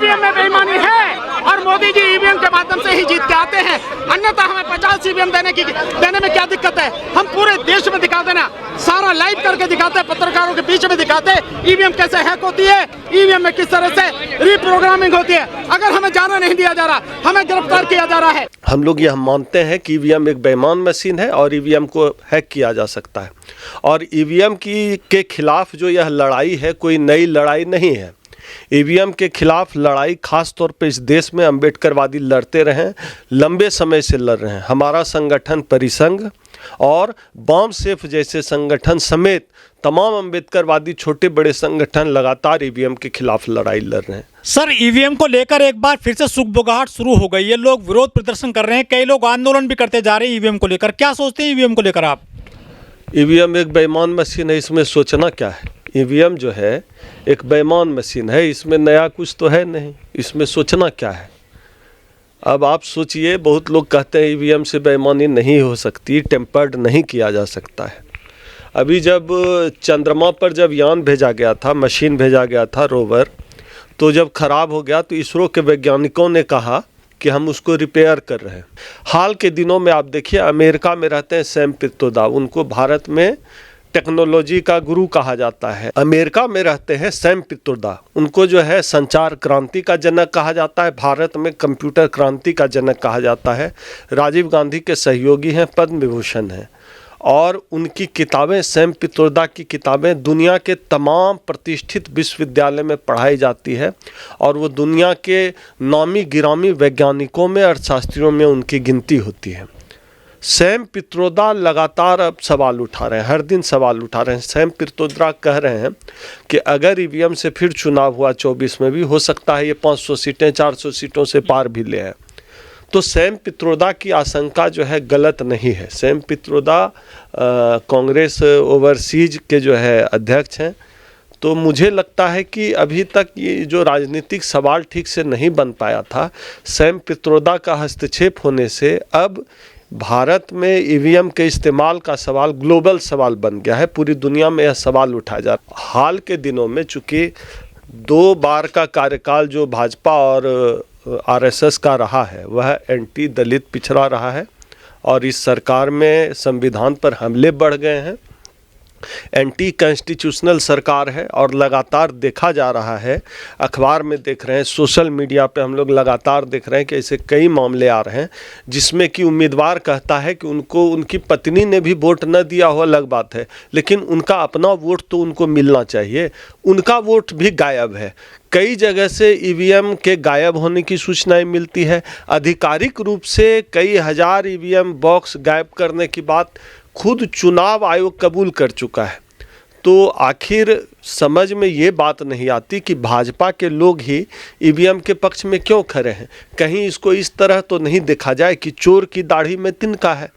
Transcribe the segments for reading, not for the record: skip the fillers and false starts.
EVM में बेईमानी है और मोदी जी ईवीएम के माध्यम से ही जीत के आते हैं, अन्यथा हमें 50 ईवीएम देने में क्या दिक्कत है। हम पूरे देश में दिखा देना, सारा लाइव करके दिखाते हैं, पत्रकारों के बीच में दिखाते हैं ईवीएम कैसे हैक होती है, ईवीएम में किस तरह से रीप्रोग्रामिंग होती है। अगर हमें जाना नहीं दिया जा रहा, हमें गिरफ्तार किया जा रहा है। हम लोग यह मानते हैं कि ईवीएम एक बेईमान मशीन है और ईवीएम को हैक किया जा सकता है, और ईवीएम के खिलाफ जो यह लड़ाई है कोई नई लड़ाई नहीं है। ईवीएम के खिलाफ लड़ाई खास तौर पे इस देश में अम्बेडकरवादी लड़ते रहे, लंबे समय से लड़ रहे हैं। हमारा संगठन परिसंघ और बॉम्ब सेफ जैसे संगठन समेत तमाम अम्बेडकरवादी छोटे बड़े संगठन लगातार ईवीएम के खिलाफ लड़ाई लड़ रहे हैं। सर, ईवीएम को लेकर एक बार फिर से सुगबुगाहट शुरू हो गई है, लोग विरोध प्रदर्शन कर रहे हैं, कई लोग आंदोलन भी करते जा रहे हैं ईवीएम को लेकर। क्या सोचते हैं ईवीएम को लेकर आप? ईवीएम एक बेईमान मशीन है, इसमें सोचना क्या है। ईवीएम जो है एक बेईमान मशीन है, इसमें नया कुछ तो है नहीं, इसमें सोचना क्या है। अब आप सोचिए, बहुत लोग कहते हैं ईवीएम से बेईमानी नहीं हो सकती, टेम्पर्ड नहीं किया जा सकता है। अभी जब चंद्रमा पर जब यान भेजा गया था, मशीन भेजा गया था, रोवर, तो जब ख़राब हो गया तो इसरो के वैज्ञानिकों ने कहा कि हम उसको रिपेयर कर रहे हैं। हाल के दिनों में आप देखिए, अमेरिका में रहते हैं सैम पित्रोदा, उनको भारत में टेक्नोलॉजी का गुरु कहा जाता है। अमेरिका में रहते हैं सैम पित्रोदा, उनको जो है संचार क्रांति का जनक कहा जाता है, भारत में कंप्यूटर क्रांति का जनक कहा जाता है। राजीव गांधी के सहयोगी हैं, पद्म विभूषण हैं, और उनकी किताबें, सैम पित्रोदा की किताबें दुनिया के तमाम प्रतिष्ठित विश्वविद्यालय में पढ़ाई जाती है, और वो दुनिया के नामी गिरामी वैज्ञानिकों में, अर्थशास्त्रियों में उनकी गिनती होती है। सैम पित्रोदा लगातार अब सवाल उठा रहे हैं, हर दिन सवाल उठा रहे हैं। सैम पित्रोदा कह रहे हैं कि अगर ईवीएम से फिर चुनाव हुआ 24 में भी, हो सकता है ये 500 सीटें 400 सीटों से पार भी ले आए। तो सैम पित्रोदा की आशंका जो है गलत नहीं है। सैम पित्रोदा कांग्रेस ओवरसीज के जो है अध्यक्ष हैं, तो मुझे लगता है कि अभी तक ये जो राजनीतिक सवाल ठीक से नहीं बन पाया था, सैम पित्रोदा का हस्तक्षेप होने से अब भारत में ईवीएम के इस्तेमाल का सवाल ग्लोबल सवाल बन गया है। पूरी दुनिया में यह सवाल उठाया जा रहा है। हाल के दिनों में चूँकि 2 बार का कार्यकाल जो भाजपा और आरएसएस का रहा है, वह एंटी दलित पिछड़ा रहा है, और इस सरकार में संविधान पर हमले बढ़ गए हैं, एंटी कॉन्स्टिट्यूशनल सरकार है। और लगातार देखा जा रहा है, अखबार में देख रहे हैं, सोशल मीडिया पे हम लोग लगातार देख रहे हैं कि ऐसे कई मामले आ रहे हैं जिसमें कि उम्मीदवार कहता है कि उनको उनकी पत्नी ने भी वोट न दिया हो, अलग बात है, लेकिन उनका अपना वोट तो उनको मिलना चाहिए, उनका वोट भी गायब है। कई जगह से ईवीएम के गायब होने की सूचनाएं मिलती है। आधिकारिक रूप से कई हजार ईवीएम बॉक्स गायब करने की बात खुद चुनाव आयोग कबूल कर चुका है। तो आखिर समझ में ये बात नहीं आती कि भाजपा के लोग ही ईवीएम के पक्ष में क्यों खड़े हैं। कहीं इसको इस तरह तो नहीं देखा जाए कि चोर की दाढ़ी में तिनका है।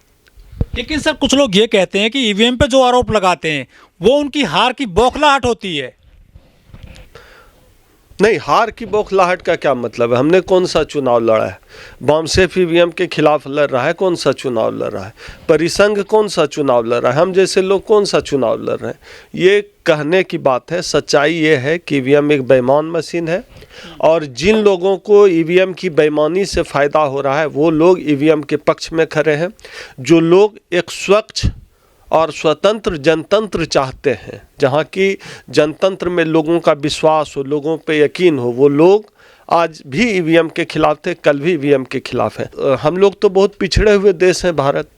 लेकिन सर, कुछ लोग ये कहते हैं कि ईवीएम पे जो आरोप लगाते हैं वो उनकी हार की बौखलाहट होती है। नहीं, हार की बौखलाहट का क्या मतलब है? हमने कौन सा चुनाव लड़ा है? बॉम्ब सेफ ईवीएम के खिलाफ लड़ रहा है, कौन सा चुनाव लड़ रहा है? परिसंघ कौन सा चुनाव लड़ रहा है? हम जैसे लोग कौन सा चुनाव लड़ रहे हैं? ये कहने की बात है। सच्चाई ये है कि ईवीएम एक बेईमान मशीन है, और जिन लोगों को ईवीएम की बेईमानी से फ़ायदा हो रहा है वो लोग ईवीएम के पक्ष में खड़े हैं। जो लोग एक स्वच्छ और स्वतंत्र जनतंत्र चाहते हैं, जहाँ की जनतंत्र में लोगों का विश्वास हो, लोगों पे यकीन हो, वो लोग आज भी ईवीएम के खिलाफ थे, कल भी ईवीएम के खिलाफ हैं। हम लोग तो बहुत पिछड़े हुए देश हैं भारत।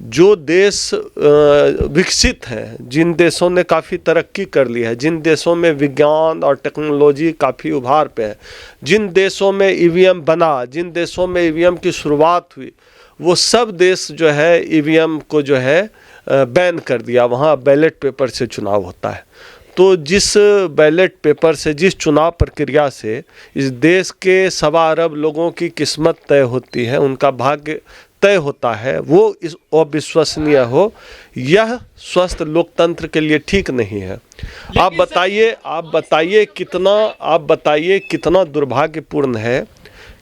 जो देश विकसित हैं, जिन देशों ने काफ़ी तरक्की कर ली है, जिन देशों में विज्ञान और टेक्नोलॉजी काफ़ी उभार पे है, जिन देशों में ईवीएम बना, जिन देशों में ईवीएम की शुरुआत हुई, वो सब देश जो है ईवीएम को जो है बैन कर दिया। वहाँ बैलेट पेपर से चुनाव होता है। तो जिस बैलेट पेपर से, जिस चुनाव प्रक्रिया से इस देश के 1.25 अरब लोगों की किस्मत तय होती है, उनका भाग्य तय होता है, वो इस अविश्वसनीय हो, यह स्वस्थ लोकतंत्र के लिए ठीक नहीं है। आप बताइए कितना दुर्भाग्यपूर्ण है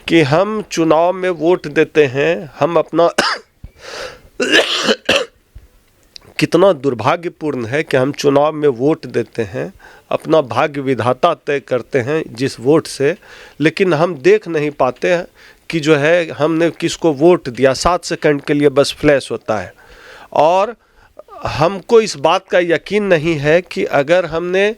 कि हम चुनाव में वोट देते हैं, हम अपना कितना दुर्भाग्यपूर्ण है कि हम चुनाव में वोट देते हैं, अपना भाग्य विधाता तय करते हैं जिस वोट से, लेकिन हम देख नहीं पाते हैं कि जो है हमने किसको वोट दिया। 7 सेकंड के लिए बस फ्लैश होता है और हमको इस बात का यकीन नहीं है कि अगर हमने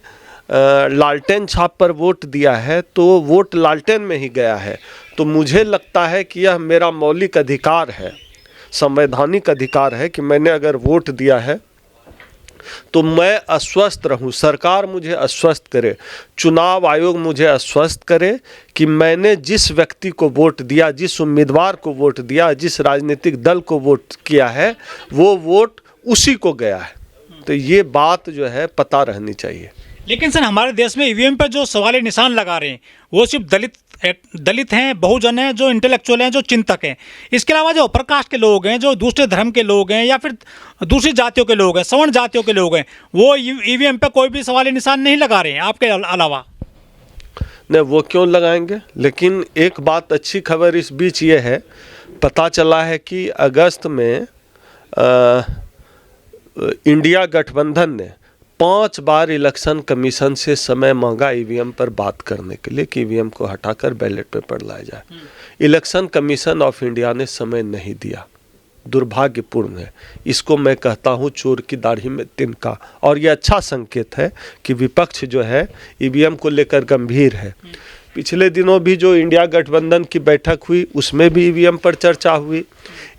लालटेन छाप पर वोट दिया है तो वोट लालटेन में ही गया है। तो मुझे लगता है कि यह मेरा मौलिक अधिकार है, संवैधानिक अधिकार है कि मैंने अगर वोट दिया है तो मैं अस्वस्थ रहूं, सरकार मुझे अस्वस्थ करे, चुनाव आयोग मुझे अस्वस्थ करे कि मैंने जिस व्यक्ति को वोट दिया, जिस उम्मीदवार को वोट दिया, जिस राजनीतिक दल को वोट किया है, वो वोट उसी को गया है। तो ये बात जो है पता रहनी चाहिए। लेकिन सर हमारे देश में ईवीएम पर जो सवाल निशान लगा रहे हैं वो सिर्फ दलित हैं, बहुजन हैं, जो इंटेलेक्चुअल हैं, जो चिंतक हैं। इसके अलावा जो अपर कास्ट के लोग हैं, जो दूसरे धर्म के लोग हैं या फिर दूसरी जातियों के लोग हैं, सवर्ण जातियों के लोग हैं, वो ईवीएम पे कोई भी सवाल निशान नहीं लगा रहे हैं आपके अलावा। नहीं, वो क्यों लगाएंगे। लेकिन एक बात अच्छी खबर इस बीच ये है, पता चला है कि अगस्त में इंडिया गठबंधन ने 5 बार इलेक्शन कमीशन से समय मांगा ईवीएम पर बात करने के लिए कि ईवीएम को हटाकर बैलेट पेपर लाया जाए। इलेक्शन कमीशन ऑफ इंडिया ने समय नहीं दिया। दुर्भाग्यपूर्ण है। इसको मैं कहता हूँ चोर की दाढ़ी में तिनका। और ये अच्छा संकेत है कि विपक्ष जो है ईवीएम को लेकर गंभीर है। पिछले दिनों भी जो इंडिया गठबंधन की बैठक हुई उसमें भी ईवीएम पर चर्चा हुई।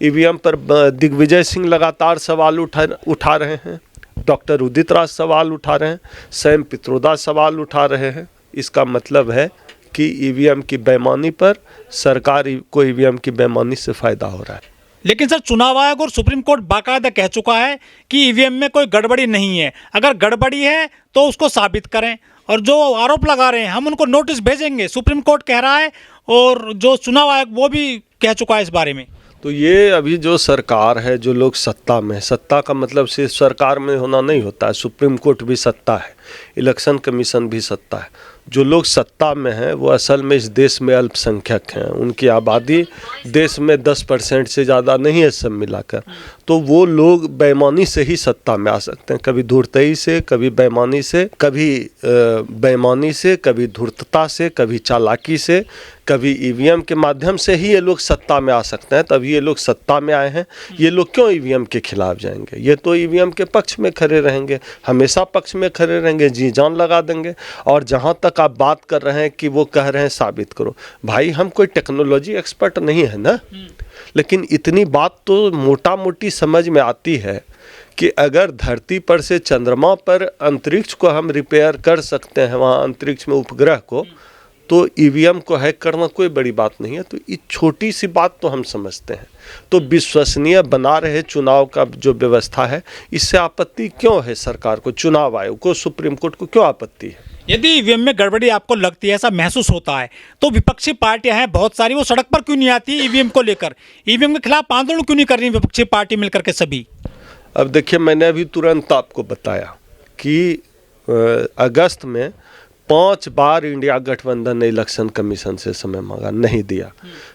ईवीएम पर दिग्विजय सिंह लगातार सवाल उठा रहे हैं, डॉक्टर उदित राज सवाल उठा रहे हैं, सैम पित्रोदा सवाल उठा रहे हैं। इसका मतलब है कि ईवीएम की बेईमानी पर सरकार को ईवीएम की बेईमानी से फ़ायदा हो रहा है। लेकिन सर चुनाव आयोग और सुप्रीम कोर्ट बाकायदा कह चुका है कि ईवीएम में कोई गड़बड़ी नहीं है। अगर गड़बड़ी है तो उसको साबित करें, और जो आरोप लगा रहे हैं हम उनको नोटिस भेजेंगे, सुप्रीम कोर्ट कह रहा है और जो चुनाव आयोग वो भी कह चुका है इस बारे में। तो ये अभी जो सरकार है, जो लोग सत्ता में, सत्ता का मतलब सिर्फ सरकार में होना नहीं होता है, सुप्रीम कोर्ट भी सत्ता है, इलेक्शन कमीशन भी सत्ता है। जो लोग सत्ता में हैं वो असल में इस देश में अल्पसंख्यक हैं। उनकी आबादी देश में 10% से ज़्यादा नहीं है सब मिलाकर। तो वो लोग बेईमानी से ही सत्ता में आ सकते हैं, कभी धूर्तई से, कभी बेईमानी से, कभी धूर्तता से, कभी चालाकी से, कभी ईवीएम के माध्यम से ही ये लोग सत्ता में आ सकते हैं। तभी ये लोग सत्ता में आए हैं। ये लोग क्यों ईवीएम के खिलाफ जाएंगे? ये तो ईवीएम के पक्ष में खड़े रहेंगे, हमेशा पक्ष में खड़े रहेंगे, जी जान लगा देंगे। और जहाँ तक आप बात कर रहे हैं कि वो कह रहे हैं साबित करो, भाई हम कोई टेक्नोलॉजी एक्सपर्ट नहीं है ना, लेकिन इतनी बात तो मोटा मोटी समझ में आती है कि अगर धरती पर से चंद्रमा पर अंतरिक्ष को हम रिपेयर कर सकते हैं, वहाँ अंतरिक्ष में उपग्रह को, तो ईवीएम को हैक करना कोई बड़ी बात नहीं है। तो ये छोटी सी बात तो हम समझते हैं। तो विश्वसनीय बना रहे चुनाव का जो व्यवस्था है, इससे आपत्ति क्यों है सरकार को, चुनाव आयोग को, सुप्रीम कोर्ट को क्यों आपत्ति है? यदि ईवीएम में गड़बड़ी आपको लगती है, ऐसा महसूस होता है, तो विपक्षी पार्टियां हैं बहुत सारी, वो सड़क पर क्यों नहीं आती ईवीएम को लेकर? ईवीएम के खिलाफ आंदोलन क्यों नहीं कर रही विपक्षी पार्टी मिलकर के सभी? अब देखिए, मैंने अभी तुरंत आपको बताया कि अगस्त में 5 बार इंडिया गठबंधन ने इलेक्शन कमीशन से समय मांगा, नहीं दिया।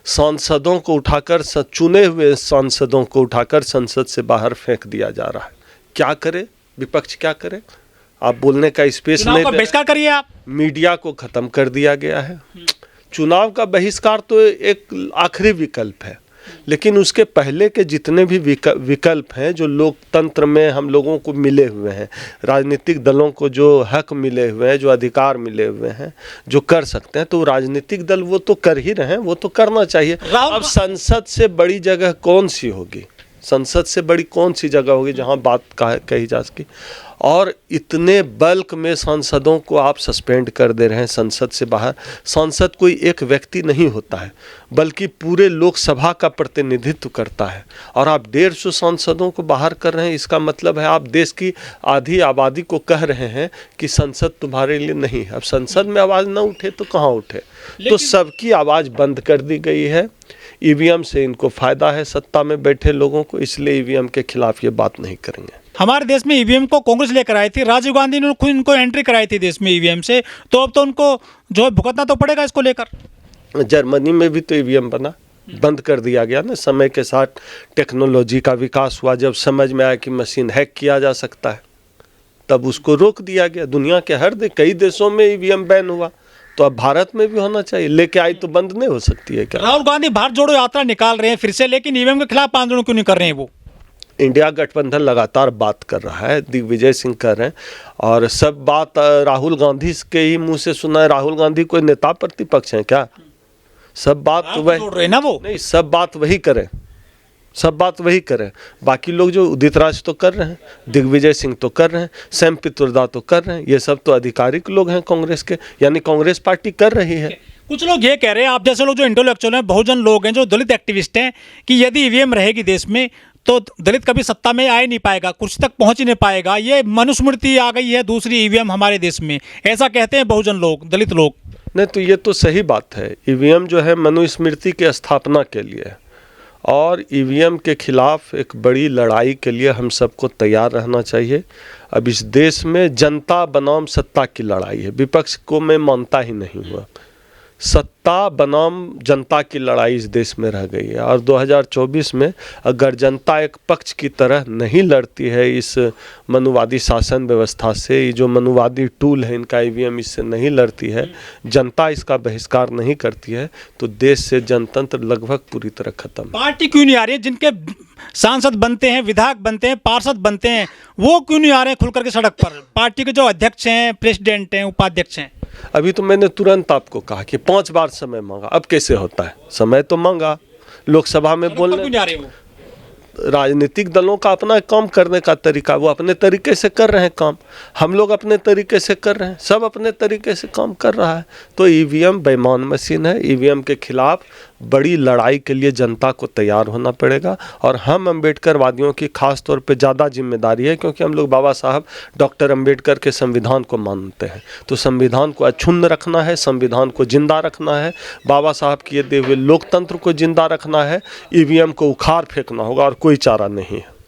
सांसदों को उठाकर, चुने हुए सांसदों को उठाकर संसद से बाहर फेंक दिया जा रहा है। क्या करे विपक्ष, क्या करे? आप बोलने का स्पेस नहीं, बहिष्कार करिए आप। मीडिया को खत्म कर दिया गया है। चुनाव का बहिष्कार तो एक आखिरी विकल्प है, लेकिन उसके पहले के जितने भी विकल्प हैं जो लोकतंत्र में हम लोगों को मिले हुए हैं, राजनीतिक दलों को जो हक मिले हुए हैं, जो अधिकार मिले हुए हैं, जो कर सकते हैं, तो राजनीतिक दल वो तो कर ही रहे हैं, वो तो करना चाहिए। अब संसद से बड़ी जगह कौन सी होगी? संसद से बड़ी कौन सी जगह होगी जहां बात कही जा सके? और इतने बल्क में सांसदों को आप सस्पेंड कर दे रहे हैं संसद से बाहर। सांसद कोई एक व्यक्ति नहीं होता है, बल्कि पूरे लोकसभा का प्रतिनिधित्व करता है। और आप 150 सांसदों को बाहर कर रहे हैं, इसका मतलब है आप देश की आधी आबादी को कह रहे हैं कि संसद तुम्हारे लिए नहीं है। अब संसद में आवाज़ ना उठे तो कहाँ उठे? तो सबकी आवाज़ बंद कर दी गई है। ईवीएम से इनको फ़ायदा है सत्ता में बैठे लोगों को, इसलिए ईवीएम के खिलाफ ये बात नहीं करेंगे। हमारे देश में ईवीएम को कांग्रेस लेकर आई थी, राजीव गांधी ने खुद इनको एंट्री कराई थी देश में ईवीएम से, तो अब तो उनको जो है भुगतना तो पड़ेगा इसको लेकर। जर्मनी में भी तो ईवीएम बना, बंद कर दिया गया ना। समय के साथ टेक्नोलॉजी का विकास हुआ, जब समझ में आया कि मशीन हैक किया जा सकता है तब उसको रोक दिया गया। दुनिया के कई देशों में ईवीएम बैन हुआ, तो अब भारत में भी होना चाहिए। लेके आई तो बंद नहीं हो सकती है क्या? राहुल गांधी भारत जोड़ो यात्रा निकाल रहे हैं फिर से, लेकिन ईवीएम के खिलाफ आंदोलन क्यों नहीं कर रहे हैं वो? इंडिया गठबंधन लगातार बात कर रहा है, दिग्विजय सिंह कर रहे हैं, और सब बात राहुल गांधी के ही मुंह से सुना है। राहुल गांधी कोई नेता प्रतिपक्ष है क्या? सब बात तो वही जोड़ रहे हैं ना वो। नहीं, सब बात वही करें, सब बात वही करें। बाकी लोग जो उदित राज तो कर रहे हैं, दिग्विजय सिंह तो कर रहे हैं, सैम पित्रोदा तो कर रहे हैं, ये सब तो आधिकारिक लोग हैं कांग्रेस के, यानी कांग्रेस पार्टी कर रही है। कुछ लोग ये कह रहे हैं, आप जैसे लोग जो इंटेलेक्चुअल हैं, बहुजन लोग हैं, जो दलित एक्टिविस्ट हैं, कि यदि ईवीएम रहेगी देश में तो दलित कभी सत्ता में आ ही नहीं पाएगा, कुर्सी तक पहुंच ही नहीं पाएगा। ये मनुस्मृति आ गई है दूसरी ईवीएम हमारे देश में, ऐसा कहते हैं बहुजन लोग, दलित लोग। नहीं तो ये तो सही बात है। ईवीएम जो है मनुस्मृति के स्थापना के लिए है, और ईवीएम के खिलाफ एक बड़ी लड़ाई के लिए हम सबको तैयार रहना चाहिए। अब इस देश में जनता बनाम सत्ता की लड़ाई है, विपक्ष को मैं मानता ही नहीं हुआ। सत्ता बनाम जनता की लड़ाई इस देश में रह गई है, और 2024 में अगर जनता एक पक्ष की तरह नहीं लड़ती है इस मनुवादी शासन व्यवस्था से, ये जो मनुवादी टूल है इनका ईवीएम, इससे नहीं लड़ती है, जनता इसका बहिष्कार नहीं करती है, तो देश से जनतंत्र लगभग पूरी तरह खत्म। पार्टी क्यों नहीं आ रही है? जिनके सांसद बनते हैं, विधायक बनते हैं, पार्षद बनते हैं, वो क्यों नहीं आ रहे हैं खुलकर के सड़क पर? पार्टी के जो अध्यक्ष हैं, प्रेसिडेंट हैं, उपाध्यक्ष हैं। अभी तो मैंने तुरंत आपको कहा कि 5 बार समय मांगा, अब कैसे होता है? समय तो मांगा, लोकसभा में बोलने। क्यों नहीं आ रहे वो? राजनीतिक दलों का अपना काम करने का तरीका, वो अपने तरीके से कर रहे हैं काम, हम लोग अपने तरीके से कर रहे हैं, सब अपने तरीके से काम कर रहा है। तो ईवीएम बेईमान मशीन है, ईवीएम के खिलाफ बड़ी लड़ाई के लिए जनता को तैयार होना पड़ेगा। और हम अम्बेडकरवादियों की खास तौर पे ज़्यादा जिम्मेदारी है, क्योंकि हम लोग बाबा साहब डॉक्टर अम्बेडकर के संविधान को मानते हैं। तो संविधान को अक्षुण्ण रखना है, संविधान को जिंदा रखना है, बाबा साहब किए दिए हुए लोकतंत्र को जिंदा रखना है। ईवीएम को उखाड़ फेंकना होगा, और कोई चारा नहीं है।